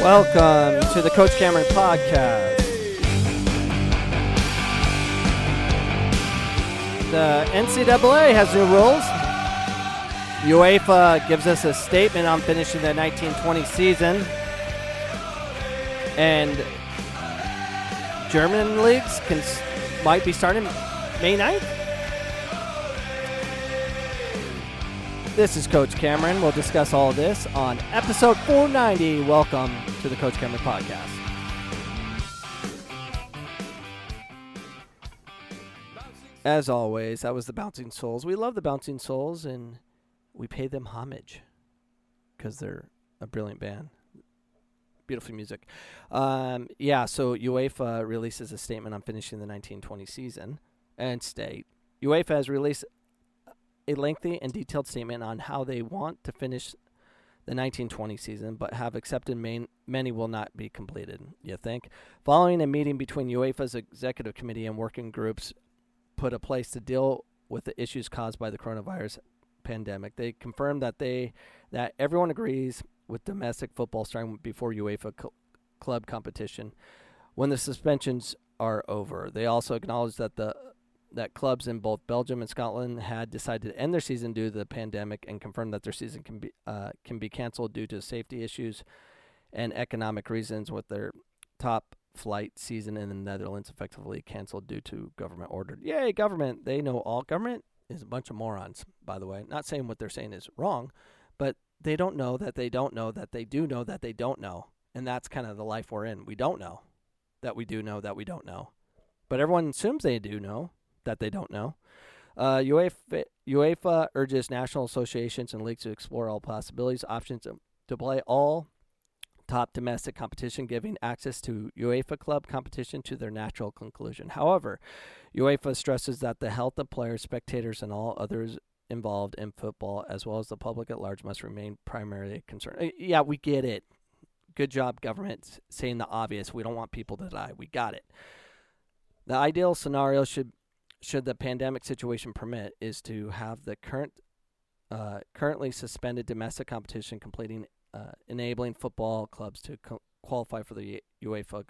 Welcome to the Coach Cameron Podcast. The NCAA has new rules. UEFA gives us a statement on finishing the 1920 season. And German leagues might be starting May 9th. This is Coach Cameron. We'll discuss all this on episode 490. Welcome to the Coach Cameron Podcast. As always, that was the Bouncing Souls. We love the Bouncing Souls, and we pay them homage because they're a brilliant band. Beautiful music. So UEFA releases a statement on finishing the 1920 season and state, UEFA has released a lengthy and detailed statement on how they want to finish the 1920 season, but have accepted many will not be completed, you think? Following a meeting between UEFA's executive committee and working groups put in place to deal with the issues caused by the coronavirus pandemic, they confirmed that everyone agrees with domestic football starting before UEFA club competition when the suspensions are over. They also acknowledged that clubs in both Belgium and Scotland had decided to end their season due to the pandemic and confirmed that their season can be canceled due to safety issues and economic reasons, with their top flight season in the Netherlands effectively canceled due to government order. Yay, government. They know all. Government is a bunch of morons, by the way. Not saying what they're saying is wrong, but they don't know that they don't know that they do know that they don't know. And that's kind of the life we're in. We don't know that we do know that we don't know. But everyone assumes they do know that they don't know. UEFA urges national associations and leagues to explore all possibilities, options to play all top domestic competition, giving access to UEFA club competition to their natural conclusion. However, UEFA stresses that the health of players, spectators, and all others involved in football, as well as the public at large, must remain primarily a concern. Yeah, we get it. Good job, government, saying the obvious. We don't want people to die. We got it. The ideal scenario should the pandemic situation permit, is to have the currently suspended domestic competition completing, enabling football clubs to qualify for the UEFA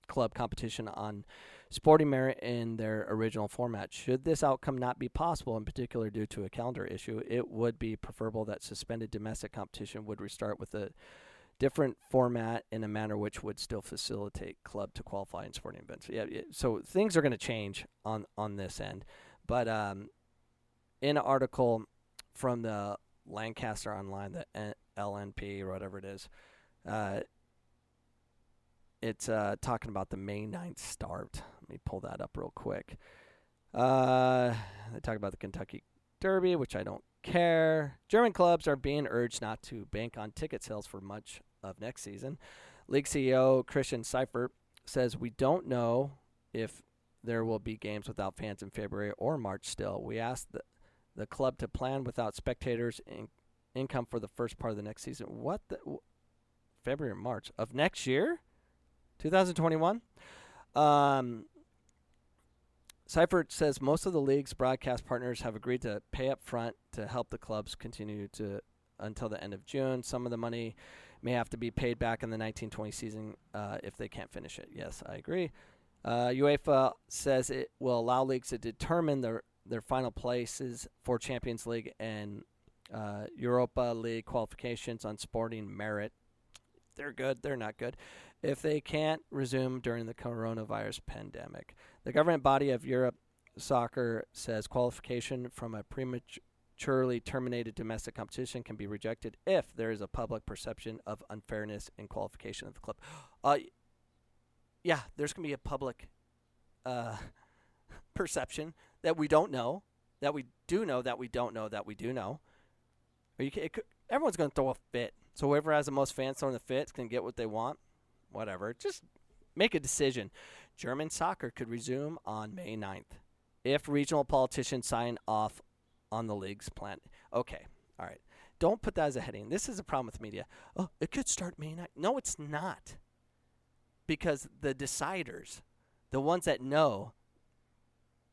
club competition on sporting merit in their original format. Should this outcome not be possible, in particular due to a calendar issue, it would be preferable that suspended domestic competition would restart with a different format in a manner which would still facilitate club to qualify in sporting events. So things are going to change on this end. But in an article from the Lancaster Online, the LNP or whatever it is, it's talking about the May 9th start. Let me pull that up real quick. They talk about the Kentucky Derby, which I don't care. German clubs are being urged not to bank on ticket sales for much of next season. League CEO Christian Seifert says, "We don't know if there will be games without fans in February or March still. We asked the club to plan without spectators income for the first part of the next season." What the February or March of next year? 2021? Seifert says most of the league's broadcast partners have agreed to pay up front to help the clubs continue until the end of June. Some of the money may have to be paid back in the 1920 season if they can't finish it. Yes, I agree. UEFA says it will allow leagues to determine their final places for Champions League and Europa League qualifications on sporting merit. They're good, they're not good, if they can't resume during the coronavirus pandemic. The government body of Europe Soccer says qualification from a prematurely terminated domestic competition can be rejected if there is a public perception of unfairness in qualification of the club. There's going to be a public perception that we don't know, that we do know, that we don't know, that we do know. Everyone's going to throw a fit. So whoever has the most fans throwing the fits can get what they want. Whatever. Just make a decision. German soccer could resume on May 9th if regional politicians sign off on the league's plan. Okay. All right. Don't put that as a heading. This is a problem with media. Oh, it could start May 9th. No, it's not. Because the deciders, the ones that know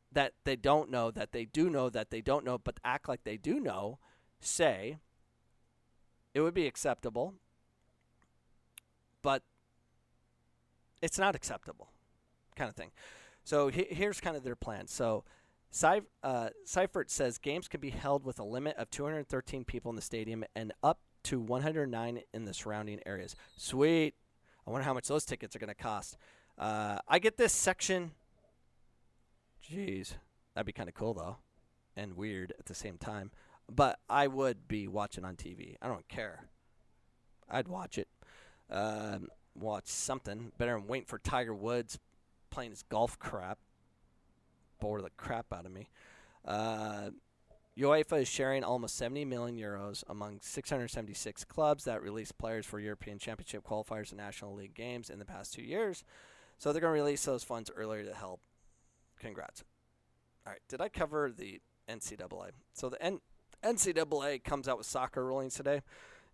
that they don't know, that they do know, that they don't know, but act like they do know, say it would be acceptable but it's not acceptable kind of thing. So here's kind of their plan. So Seifert says games can be held with a limit of 213 people in the stadium and up to 109 in the surrounding areas. Sweet. I wonder how much those tickets are going to cost. I get this section. Jeez. That'd be kind of cool, though, and weird at the same time. But I would be watching on TV. I don't care. I'd watch it. Watch something. Better than waiting for Tiger Woods playing his golf crap. Bore the crap out of me. UEFA is sharing almost 70 million euros among 676 clubs that released players for European Championship qualifiers and National League games in the past 2 years. So they're going to release those funds earlier to help. Congrats. All right, did I cover the NCAA? So the NCAA comes out with soccer rulings today.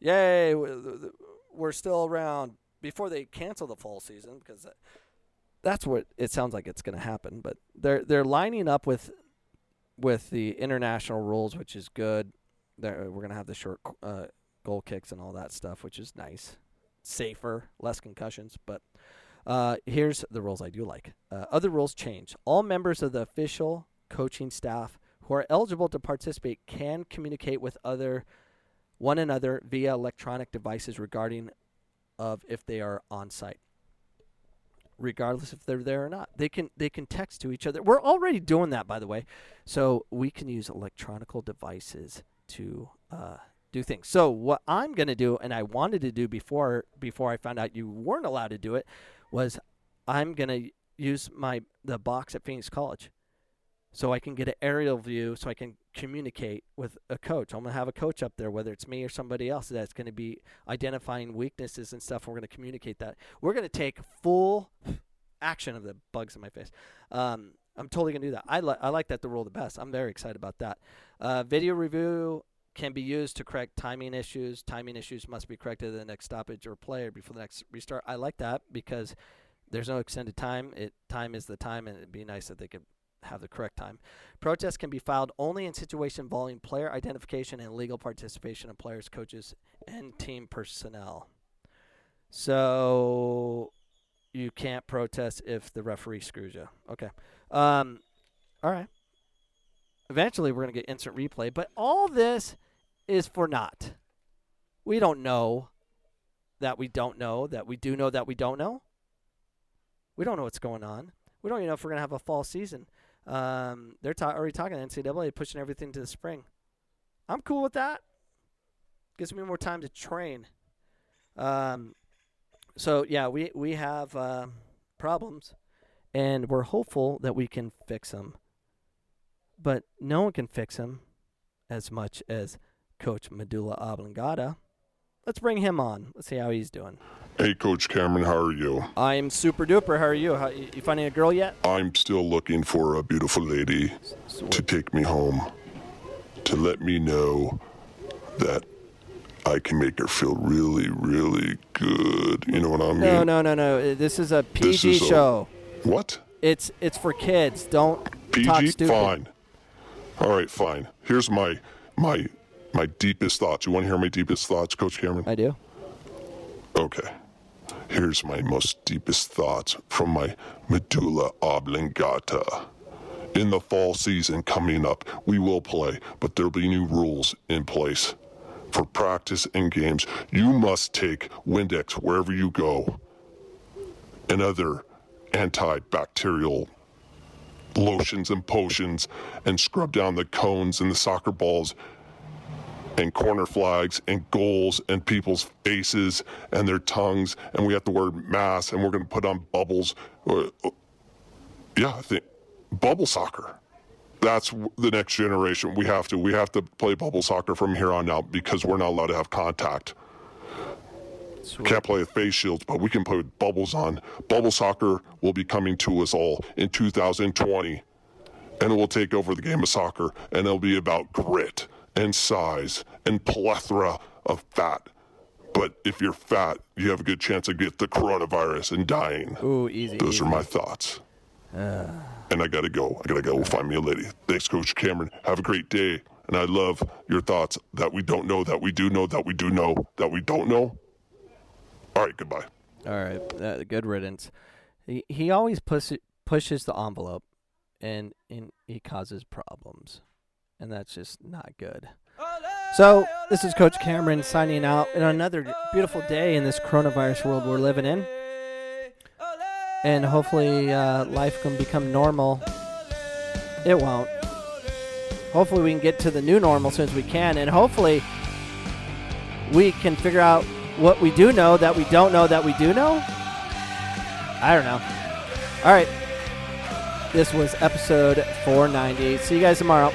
Yay, we're still around before they cancel the fall season, because that's what it sounds like it's going to happen. But they're lining up with the international rules, which is good. We're going to have the short goal kicks and all that stuff, which is nice. Safer, less concussions. But here's the rules I do like. Other rules change. All members of the official coaching staff who are eligible to participate can communicate with one another via electronic devices regarding of if they are on site, regardless if they're there or not. They can text to each other. We're already doing that, by the way. So we can use electronical devices to do things. So what I'm going to do, and I wanted to do before I found out you weren't allowed to do it, was I'm going to use the box at Phoenix College. So I can get an aerial view, so I can communicate with a coach. I'm going to have a coach up there, whether it's me or somebody else, that's going to be identifying weaknesses and stuff. We're going to communicate that. We're going to take full action of the bugs in my face. I'm totally going to do that. I like that the rule the best. I'm very excited about that. Video review can be used to correct timing issues. Timing issues must be corrected at the next stoppage or play or before the next restart. I like that because there's no extended time. Time is the time, and it'd be nice if they could have the correct time. Protests can be filed only in situation involving player identification and legal participation of players, coaches, and team personnel. So you can't protest if the referee screws you. Okay. All right. Eventually we're going to get instant replay, but all this is for naught. We don't know that we don't know that we do know that we don't know. We don't know what's going on. We don't even know if we're going to have a fall season. They're already talking to NCAA, pushing everything to the spring. I'm cool with that. Gives me more time to train. So, yeah, we have problems, and we're hopeful that we can fix them. But no one can fix them as much as Coach Medulla Oblongata. Let's bring him on. Let's see how he's doing. Hey, Coach Cameron, how are you? I'm super duper. How are you? You finding a girl yet? I'm still looking for a beautiful lady to take me home, to let me know that I can make her feel really, really good. You know what I mean? No. This is a PG show. What? It's for kids. Don't PG? talk stupid. Fine. All right, fine. Here's my deepest thoughts. You want to hear my deepest thoughts, Coach Cameron? I do. Okay. Here's my most deepest thoughts from my medulla oblongata. In the fall season coming up, we will play, but there'll be new rules in place. For practice and games, you must take Windex wherever you go and other antibacterial lotions and potions and scrub down the cones and the soccer balls and corner flags and goals and people's faces and their tongues, and we have to wear masks, and we're going to put on bubbles. I think bubble soccer. That's the next generation. We have to play bubble soccer from here on out because we're not allowed to have contact. Sweet. Can't play with face shields, but we can play with bubbles on. Bubble soccer will be coming to us all in 2020, and it will take over the game of soccer, and it'll be about grit and size and plethora of fat. But if you're fat, you have a good chance to get the coronavirus and dying. Ooh, easy. Those are my thoughts. And I gotta go. Find me a lady. Thanks, Coach Cameron. Have a great day. And I love your thoughts that we don't know, that we do know, that we do know, that we don't know. All right, goodbye. All right, good riddance. He always pushes the envelope, and he causes problems, and that's just not good. So this is Coach Cameron signing out in another beautiful day in this coronavirus world we're living in, and hopefully life can become normal. It won't. Hopefully we can get to the new normal as soon as we can, and hopefully we can figure out what we do know that we don't know that we do know. I don't know. All right. This was episode 490. See you guys tomorrow.